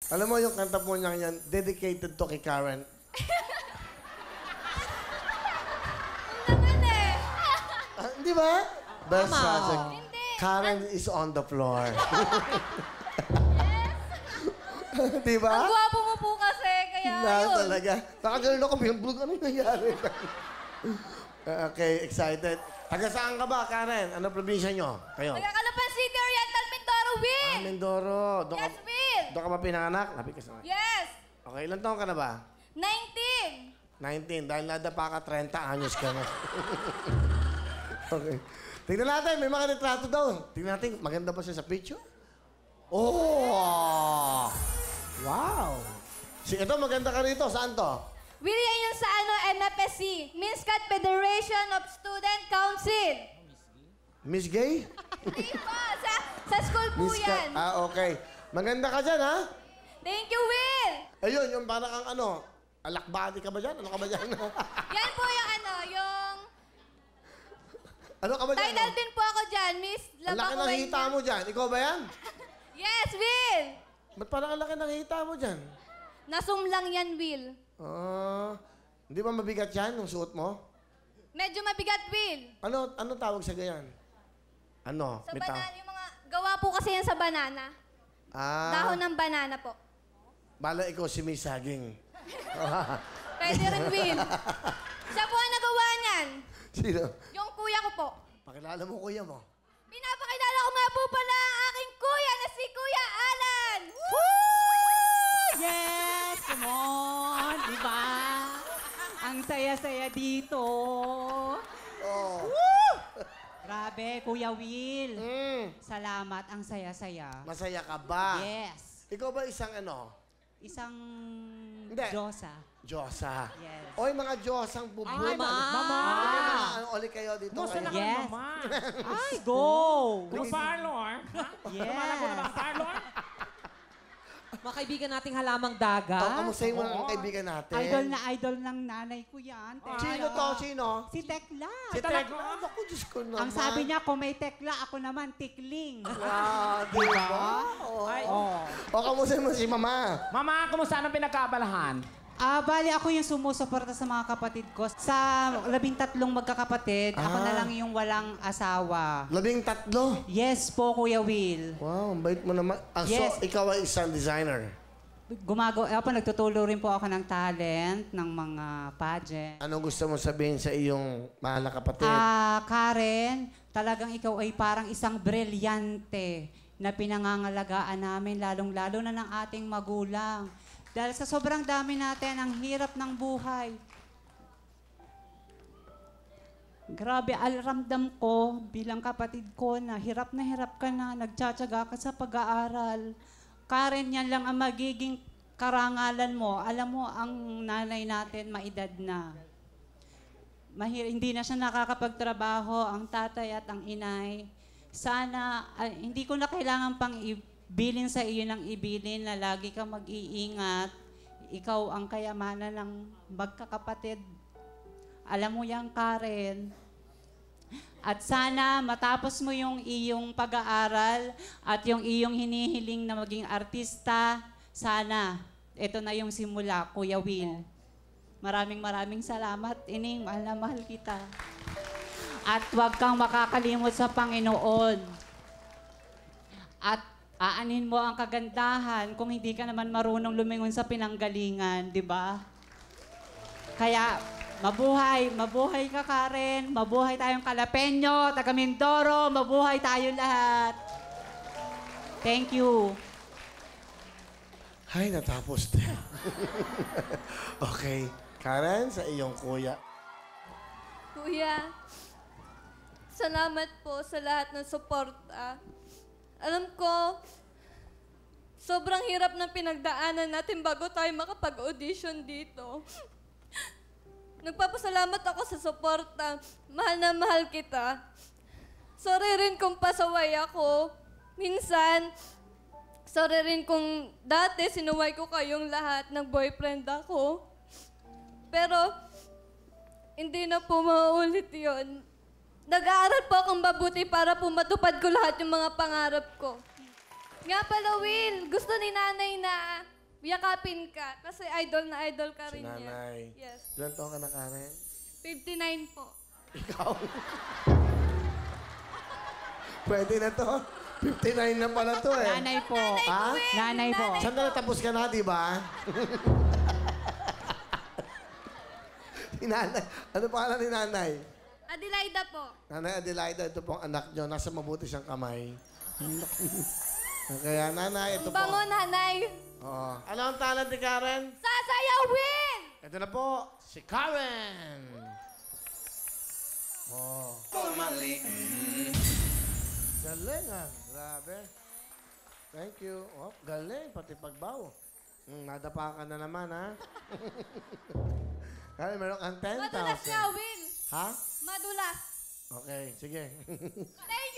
Alam mo yung kanta po niya yan, dedicated to kay Karen. Naman eh. Di ba? Best Tama. project. Hindi. Karen is on the floor. Di ba? Ang gwapo mo po kasi, kaya Na yun. talaga. Nakagalan ako, Bilbog, ano nangyari? Okay, excited. Taga saan ka ba, Karen? Ano probinsya nyo? Kayo? Nagkakalapan City, Oriental, Mindoro, Will! Mindoro. Doon Yes, Will! doon ka ba pinanganak? Lapit ka sa Yes! Okay, ilan taon ka na ba? 19! 19. Dahil nadapa ka, 30 anyos ka na. Okay. Tingnan natin, may mga retrato daw. Tingnan natin, maganda ba siya sa picture? Oh! Wow! Ito, maganda ka rito. Saan to? Will, yan yung sa MFSC, Miscat Federation of Student Council. Miss Gay? Hindi po, sa school po Miss yan. Okay. Maganda ka dyan, ha? Thank you, Will! Ayun, yung parang kang ano, alakbati ka ba dyan? Ano ka ba dyan? Yan po yung yung... Ano ka ba dyan? Title din po ako dyan, Miss Ang laki ng Labakuwen. hita mo dyan. Ikaw ba yan? Yes, Will! Ba't parang ang laki ng hita mo dyan? Nasumlang yan, Will. Hindi ba mabigat yan, yung suot mo? Medyo mabigat, Will. Ano tawag sa ganyan? Ano? Sa Bitaw? banana, yung mga... Gawa po kasi yan sa banana. Dahon ng banana po. Bala ikaw si Miss Saging. Pwede rin, Will. Siya po ang nagawa niyan. Sino? Yung kuya ko po. Pakilala mo kuya mo. Pinapakilala ko nga po pala ang aking kuya na si Kuya Alan. Yes! Come on! Di ba? Ang saya-saya dito. Oh. Grabe, Kuya Will. Mm. Salamat, ang saya-saya. Masaya ka ba? Yes. Ikaw ba isang ano? Isang Hindi. Diyosa. Diyosa. Yes. Oy, mga Diyosang bubuhay. Ay, Mama! Sige, mga ano, uli kayo dito. Gusto na kayo. ka Yes. naman. Ay, go! Kung parlor, Yes. lumalako na ba ang parlor? Mga kaibigan nating halamang dagat. Kamustahin mo ang kaibigan natin. Idol ng nanay ko yan. Tekla. Sino to? Sino? Si Tekla. Si Tekla. Ako, Diyos ko naman. Ang sabi niya, kung may Tekla, ako naman, tikling. Di ba? Ay, O, kamustahin mo si Mama. Mama, kumusta ang pinagkabalahan? Bali ako yung sumusuporta sa mga kapatid ko. Sa 13 magkakapatid, ako na lang yung walang asawa. 13? Yes po, Kuya Will. Wow, ang bait mo naman. Yes. So, ikaw ay isang designer. Nagtutulong rin po ako ng talent, ng mga pageant. Anong gusto mo sabihin sa iyong mahal na kapatid? Karen, talagang ikaw ay parang isang brilyante na pinangangalagaan namin, lalong-lalo na ng ating magulang. Dahil sa sobrang dami natin, ang hirap ng buhay. Grabe, ramdam ko bilang kapatid ko na hirap ka na, nagtsatsaga ka sa pag-aaral. Karen, yan lang ang magiging karangalan mo. Alam mo, ang nanay natin, maedad na. Hindi na siya nakakapagtrabaho, ang tatay at ang inay. Sana, hindi ko na kailangan pang bilin sa iyo ng ibilin na lagi kang mag-iingat. Ikaw ang kayamanan ng magkakapatid. Alam mo yan, Karen. At sana matapos mo yung iyong pag-aaral at yung iyong hinihiling na maging artista, sana ito na yung simula, Kuya Will. Maraming salamat, Ining. Mahal na mahal kita. At huwag kang makakalimot sa Panginoon. At aanin mo ang kagandahan kung hindi ka naman marunong lumingon sa pinanggalingan, di ba? Kaya, mabuhay ka, Karen. Mabuhay tayong Kalapeño, taga Mindoro. Mabuhay tayo lahat. Thank you. Ay, natapos din. Okay. Karen, sa iyong kuya. Kuya, salamat po sa lahat ng suporta. Alam ko, sobrang hirap ng pinagdaanan natin bago tayo makapag-audition dito. Nagpapasalamat ako sa suporta. Mahal na mahal kita. Sorry rin kung pasaway ako. Minsan, sorry rin kung dati sinuway ko kayong lahat ng boyfriend ako. Pero, hindi na po mauulit yun. Nag-aaral po akong mabuti para po matupad ko lahat yung mga pangarap ko. Nga pala, Will, gusto ni nanay na yakapin ka. Kasi idol na idol ka Si rin niya. nanay. Yes. Ilan taon ka na, Karen? 59 po. Ikaw? Pwede na to. 59 na pala to eh. Nanay po. Ha? Nanay po. Sandali, tapos ka na, di ba? Nanay. Ano pangalan ni nanay? Adelaida po. Nanay Adelaida, ito pong anak nyo. Nasa mabuti siyang kamay. Kaya nanay, ito po. Bango, nanay. Oh. Ano ang talent ni Karen? Sasayawin! Ito na po, si Karen. Oh. Galing ah. Grabe. Thank you. Oh, galing. Pati pagbaw. Nadapa ka na naman, ha? Kaya meron kang 10,000. Madulas niya, Will. Ha? Madulas. Okay, sige. Thank